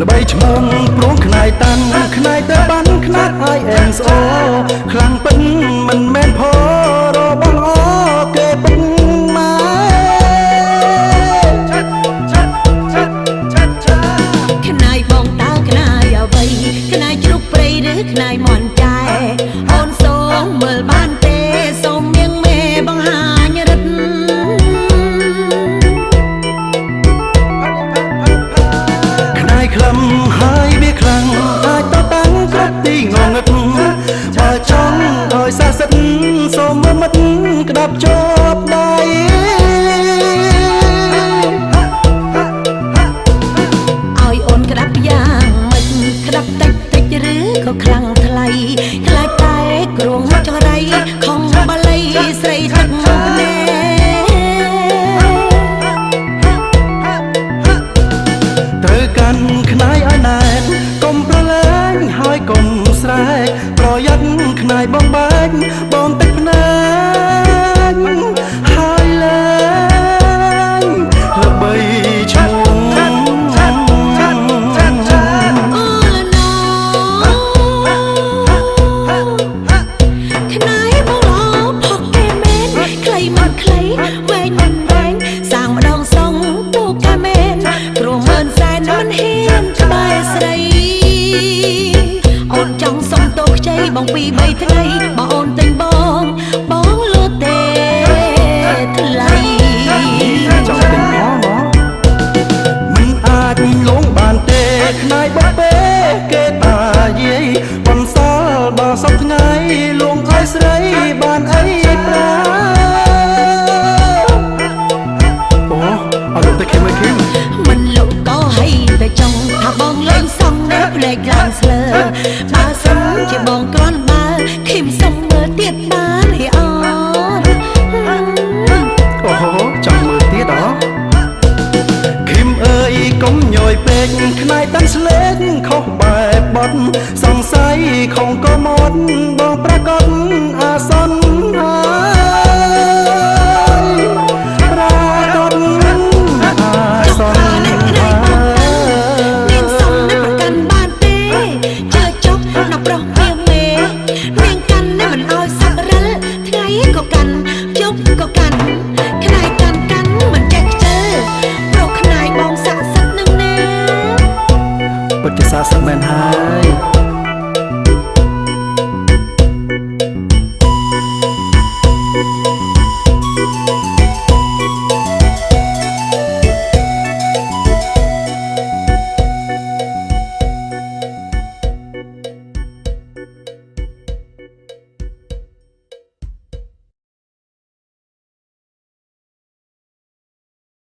ល្បីឈ្មោះព្រោះខ្នាយតាន់ខ្នាយទៅបានខ្នាត INSO ខ្លាំងពេញមិនមែនផរបងអគេពេញមកខ្នាយបងតើខ្នាយអ្វីខ្នាយជ្រូកព្រៃឬខ្នាយមន់ចែអូនសូមមើលបានទេសូមមៀងមេបង្ហាញរិទ្ធខ្នាយខ្លឹមហើយវាខ្លាំងអាចតតាំងគ្រប់ទីងងឹតបើចង់ឲ្យសះសិទ្ធសូមមើលមិត្តក្តាប់ជាប់ដៃឲ្យអូនក្តាប់យ៉ាងម៉េចក្តាប់តិចតិចឬក៏ខ្លាំងថ្លៃខ្លាចតែគ្រងចរៃខំបាលីស្រីទឹកភ្នែត្រូវកាន់ខ្នាយឲ្យណែនកុំប្រឡែងហើយកុំស្រែកប្រយ័ត្នខ្នាយបងបែកបងទឹកភ្នែកហើយលែងល្បីឈ្មោះបងពី3ថ្ងៃបងអូនទិញបងលក់ទេថ្លៃចង់ទិញផងមិនអាចលងបានទេខ្នាយបងពេគេតាយាយបំសល់បើសពថ្ងៃលងឲ្យស្រីបានអីប្រាអូអត់ទៅគេមកគេមិនលក់ក៏ឲ្យតែចង់ថាបងលេងសងនៅភ្លេចឡើងស្លើបើសិនជាបងគ្រាន់បើឃីមសុំមើលទៀតបានហើយអត់អូចង់មើលទៀតអឃីមអើយកុំញយពេកខ្នាយតាន់ស្លេកខុសបែបបត់សង្ស័យខំក៏មកបងប្រកាសអាសន្នហើយប្រកាសអាសន្ននាងសុំនៅប្រកាន់បានទេជឿចុះនៅប្រុសនាងមេនាងកាន់នៅមិនឲ្យសឹករិលថ្ងៃក៏កាន់ជប់ក៏កាន់ខ្នាយកាន់មិនចេះខ្ជិលព្រោះខ្នាយបងស័ក្តិសិទ្ធនឹងណាពិតជាស័ក្តិសិទ្ធមែនហើយ